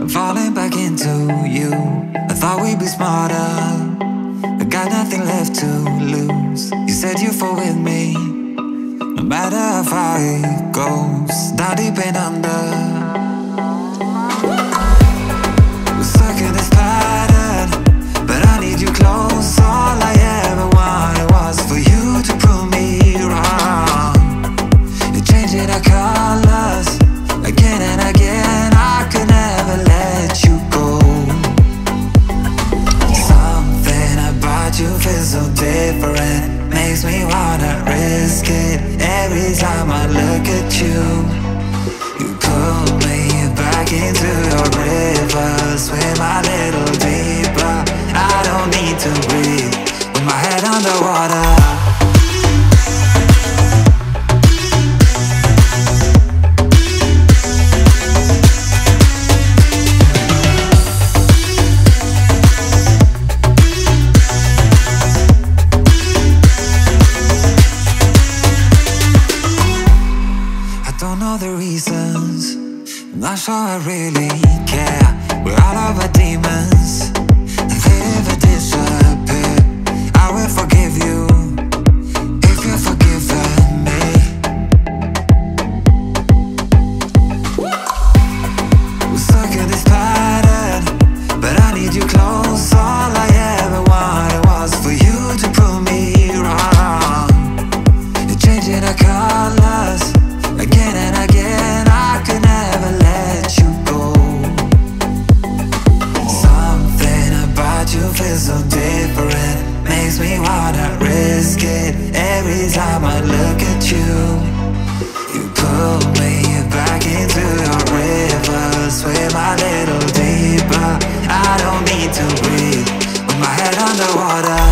falling back into you. I thought we'd be smarter, I got nothing left to lose. You said you fall with me, no matter how far it goes. Down deep and under, we're stuck in this pattern, but I need you close. All I ever wanted was for you to prove me wrong. You're changing our colors again and again. I could never let you go. Something about you feels so different, makes me wanna risk it every time I look at you. You pull me back into your river, swim a little deeper. I don't need to breathe with my head underwater. I'm not sure I really care. We're all of our demons, and they never disappear. I will forgive you if you've forgiven me. We're stuck in this pattern, but I need you close. All I ever wanted was for you to prove me wrong. You're changing our colors again and again. I could never let you go. Something about you feels so different, makes me wanna risk it every time I look at you. You pull me back into your river, swim a little deeper. I don't need to breathe with my head underwater.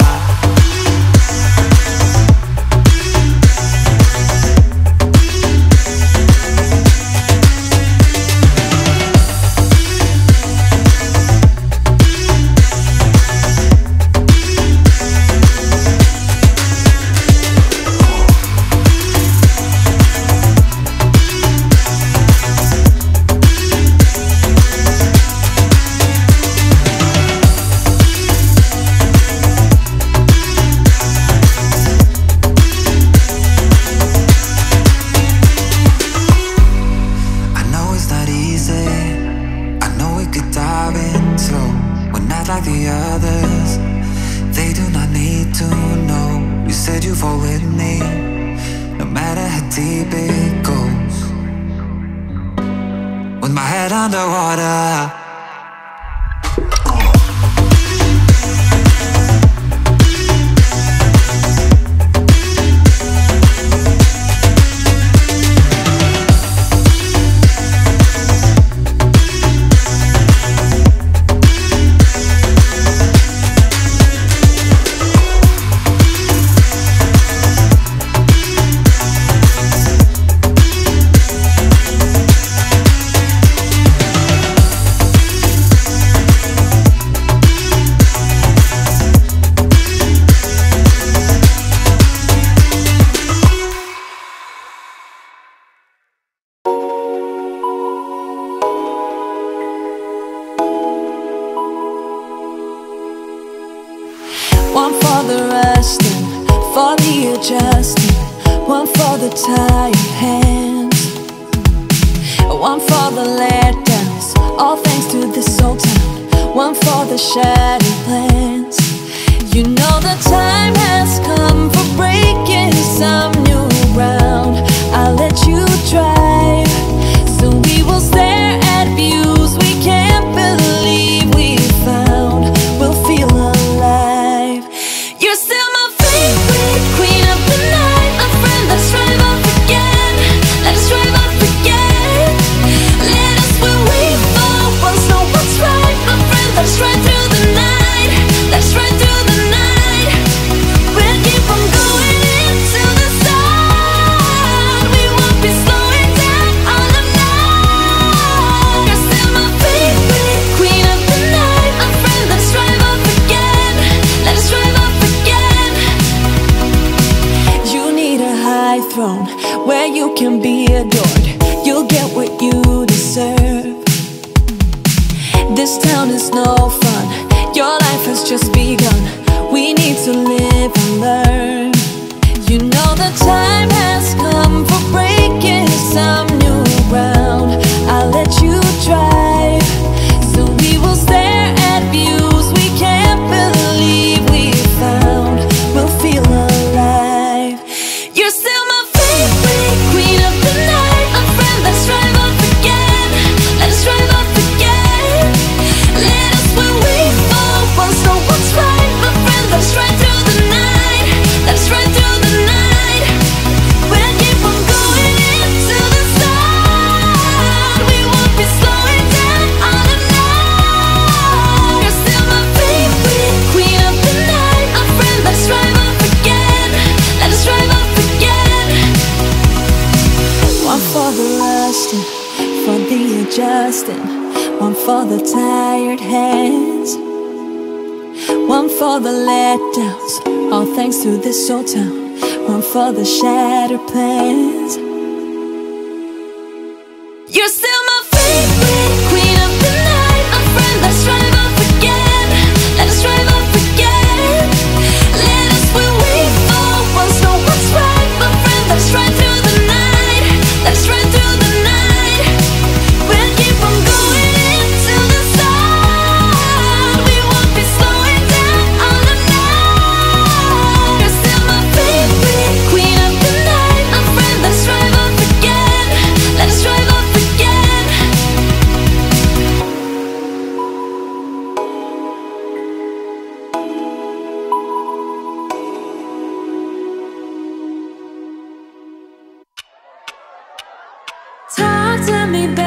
Underwater. One for the resting, for the adjusting, one for the tired hands, one for the letdowns, all thanks to this old town, one for the shattered plans. You know the time has come for breaking some new ground. I'll let you drive, so we will stare at views we can't believe we found. We'll feel alive. You're still my favorite queen of the night, my friend. Let's drive off again. Let's drive off again. Let us where we fall once know what's right, my friend. Let's ride through the night. Let's ride through the night. We'll keep on going into the sun. We won't be slowing down all the night. You're still my favorite queen of the night, my friend. Let's drive off again. Let's drive off again. You need a high throne where you can be adored. You'll get what you deserve. This town is no fun. Your life has just begun. We need to live and learn. You know the time has come for breaking some new ground. I'll let you drive, so we will stare at views we can't believe we found. We'll feel alive. You're still my favorite queen of the night. My friend, let's drive off again. Let's drive off again. Let us where we fall once know what's right. My friend, let's ride through the night. Let's ride through the night. We'll keep on going into the sun. We won't be slowing down on the night. You're still my favorite queen of the night. My friend, let's drive off again. Let us drive off again. One for the lusting, for the adjusting. One for the tired hands. One for the letdowns, all thanks to this old town. One for the shattered plans. You're still my favorite queen of the night. My friend, let's drive off again. Let us drive off again. Let us where we fall once know what's right. My friend, let's ride through the night. Let's ride through the night. We'll keep on going into the sun. We won't be slowing down on the night. You're still my favorite queen of the night. My friend, let's drive off again. Let us drive off again. Talk to me, baby.